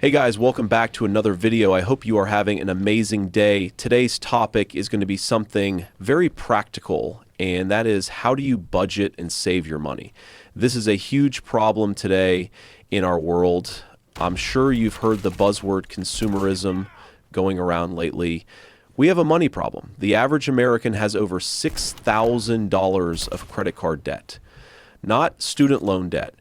Hey guys, welcome back to another video. I hope you are having an amazing day. Today's topic is going to be something very practical, and that is how do you budget and save your money? This is a huge problem today in our world. I'm sure you've heard the buzzword consumerism going around lately. We have a money problem. The average American has over $6,000 of credit card debt, not student loan debt,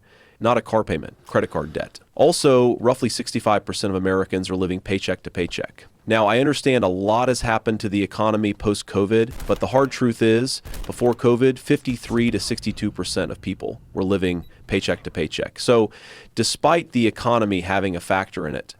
not a car payment, credit card debt. Also, roughly 65% of Americans are living paycheck to paycheck. Now, I understand a lot has happened to the economy post-COVID, but the hard truth is, before COVID, 53 to 62% of people were living paycheck to paycheck. So, despite the economy having a factor in it,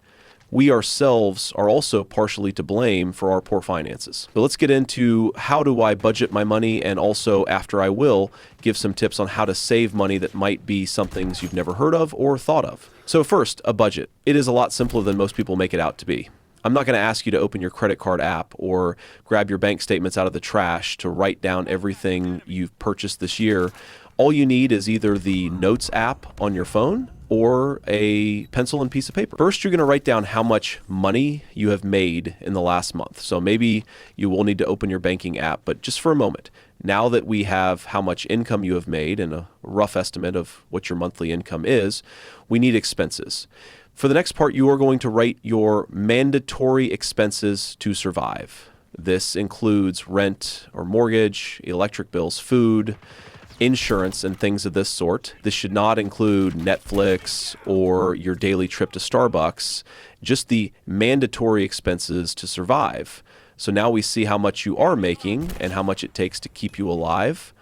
we ourselves are also partially to blame for our poor finances. So let's get into how do I budget my money, and also, after I will, give some tips on how to save money that might be some things you've never heard of or thought of. So first, a budget. It is a lot simpler than most people make it out to be. I'm not going to ask you to open your credit card app or grab your bank statements out of the trash to write down everything you've purchased this year. All you need is either the Notes app on your phone or a pencil and piece of paper. First, you're going to write down how much money you have made in the last month. So maybe you will need to open your banking app, but just for a moment, now that we have how much income you have made and a rough estimate of what your monthly income is, we need expenses. For the next part, you are going to write your mandatory expenses to survive. This includes rent or mortgage, electric bills, food, insurance, and things of this sort. This should not include Netflix or your daily trip to Starbucks, just the mandatory expenses to survive. So now we see how much you are making and how much it takes to keep you alive.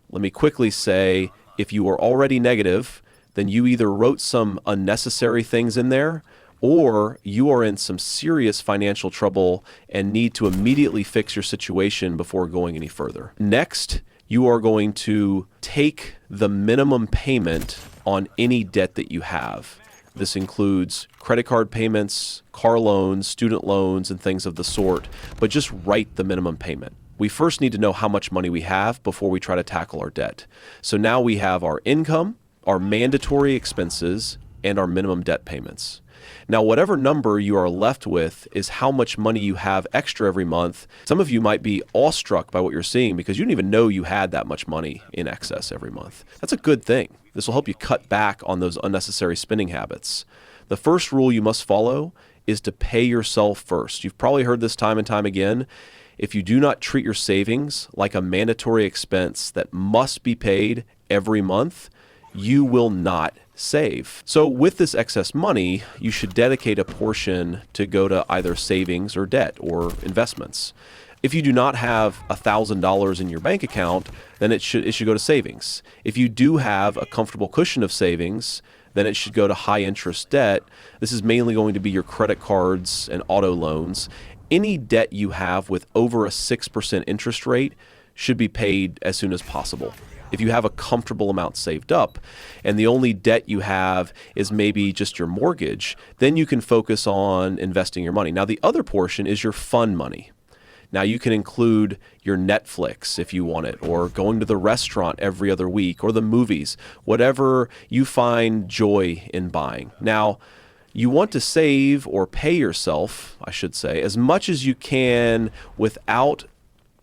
Let me quickly say, if you are already negative, then you either wrote some unnecessary things in there, or you are in some serious financial trouble and need to immediately fix your situation before going any further. Next, you are going to take the minimum payment on any debt that you have. This includes credit card payments, car loans, student loans, and things of the sort, but just write the minimum payment. We first need to know how much money we have before we try to tackle our debt. So now we have our income, our mandatory expenses, and our minimum debt payments. Now, whatever number you are left with is how much money you have extra every month. Some of you might be awestruck by what you're seeing because you didn't even know you had that much money in excess every month. That's a good thing. This will help you cut back on those unnecessary spending habits. The first rule you must follow is to pay yourself first. You've probably heard this time and time again. If you do not treat your savings like a mandatory expense that must be paid every month, you will not save. So with this excess money, you should dedicate a portion to go to either savings or debt or investments. If you do not have $1,000 in your bank account, then it should go to savings. If you do have a comfortable cushion of savings, then it should go to high interest debt. This is mainly going to be your credit cards and auto loans. Any debt you have with over a 6% interest rate should be paid as soon as possible. If you have a comfortable amount saved up and the only debt you have is maybe just your mortgage, then you can focus on investing your money. Now, the other portion is your fun money. Now, you can include your Netflix if you want it, or going to the restaurant every other week, or the movies, whatever you find joy in buying. Now, you want to save or pay yourself, I should say, as much as you can without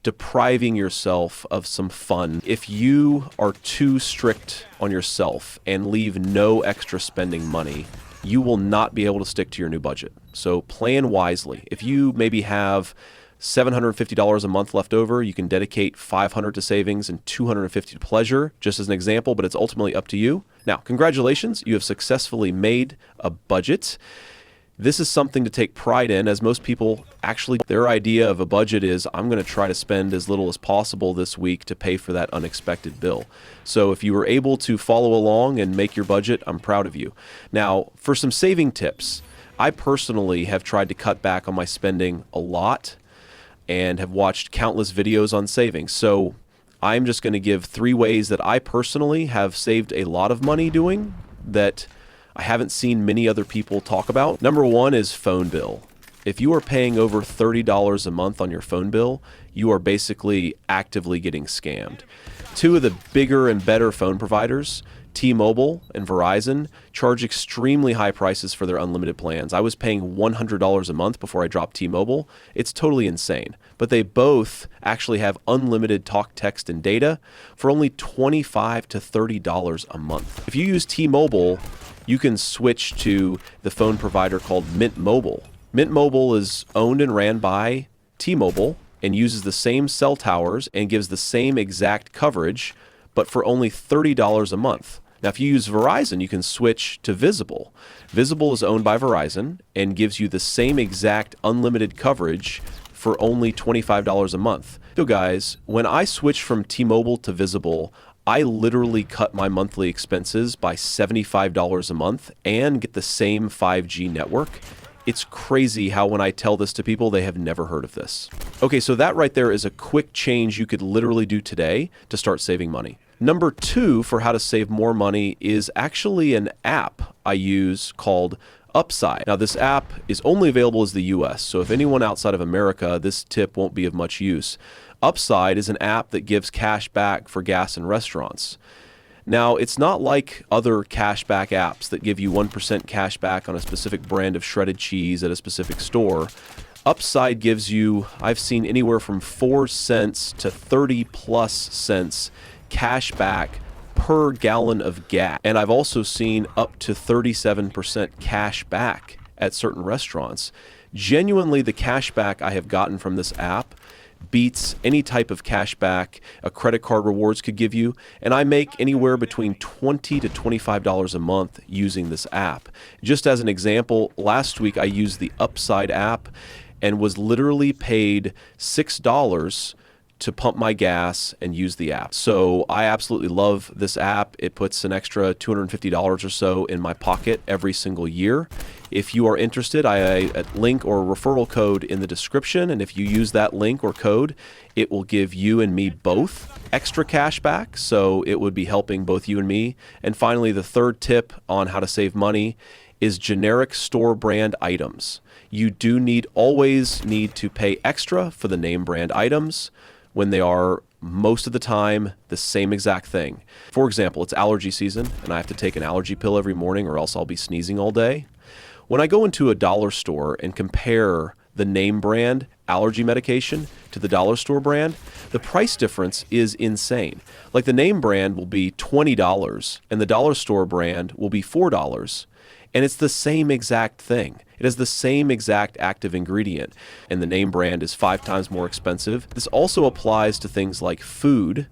depriving yourself of some fun. If you are too strict on yourself and leave no extra spending money, you will not be able to stick to your new budget. So plan wisely. If you maybe have $750 a month left over, you can dedicate $500 to savings and $250 to pleasure, just as an example, but it's ultimately up to you. Now, congratulations, you have successfully made a budget. This is something to take pride in, as most people actually, their idea of a budget is, I'm going to try to spend as little as possible this week to pay for that unexpected bill. So if you were able to follow along and make your budget, I'm proud of you. Now, for some saving tips, I personally have tried to cut back on my spending a lot and have watched countless videos on savings. So I'm just going to give 3 ways that I personally have saved a lot of money doing that I haven't seen many other people talk about. Number 1 is phone bill. If you are paying over $30 a month on your phone bill, you are basically actively getting scammed. 2 of the bigger and better phone providers T-Mobile and Verizon charge extremely high prices for their unlimited plans. I was paying $100 a month before I dropped T-Mobile. It's totally insane. But they both actually have unlimited talk, text, and data for only $25 to $30 a month. If you use T-Mobile, you can switch to the phone provider called Mint Mobile. Mint Mobile is owned and ran by T-Mobile and uses the same cell towers and gives the same exact coverage, but for only $30 a month. Now, if you use Verizon, you can switch to Visible. Visible is owned by Verizon and gives you the same exact unlimited coverage for only $25 a month. So guys, when I switched from T-Mobile to Visible, I literally cut my monthly expenses by $75 a month and get the same 5G network. It's crazy how when I tell this to people, they have never heard of this. Okay, so that right there is a quick change you could literally do today to start saving money. Number 2 for how to save more money is actually an app I use called Upside. Now, this app is only available as the US, so if anyone outside of America, this tip won't be of much use. Upside is an app that gives cash back for gas in restaurants. Now, it's not like other cashback apps that give you 1% cash back on a specific brand of shredded cheese at a specific store. Upside gives you, I've seen anywhere from 4 cents to 30 plus cents cash back per gallon of gas. And I've also seen up to 37% cash back at certain restaurants. Genuinely, the cash back I have gotten from this app beats any type of cash back a credit card rewards could give you, and I make anywhere between $20 to $25 a month using this app. Just as an example, last week I used the Upside app and was literally paid $6 to pump my gas and use the app. So I absolutely love this app. It puts an extra $250 or so in my pocket every single year. If you are interested, I link or referral code in the description, and if you use that link or code, it will give you and me both extra cash back, so it would be helping both you and me. And finally, the third tip on how to save money is generic store brand items. You do always need to pay extra for the name brand items when they are most of the time the same exact thing. For example, it's allergy season and I have to take an allergy pill every morning or else I'll be sneezing all day. When I go into a dollar store and compare the name brand allergy medication to the dollar store brand, the price difference is insane. Like the name brand will be $20 and the dollar store brand will be $4. And it's the same exact thing. It has the same exact active ingredient, and the name brand is 5 times more expensive. This also applies to things like food.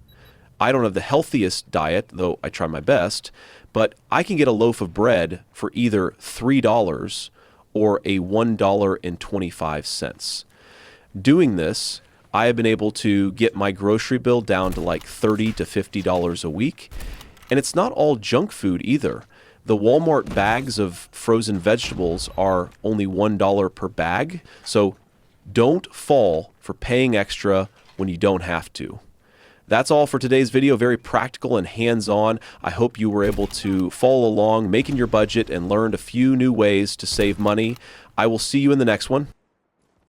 I don't have the healthiest diet, though I try my best, but I can get a loaf of bread for either $3 or a $1.25. Doing this, I have been able to get my grocery bill down to like $30 to $50 a week, and it's not all junk food either. The Walmart bags of frozen vegetables are only $1 per bag, so don't fall for paying extra when you don't have to. That's all for today's video, very practical and hands-on. I hope you were able to follow along, making your budget, and learned a few new ways to save money. I will see you in the next one.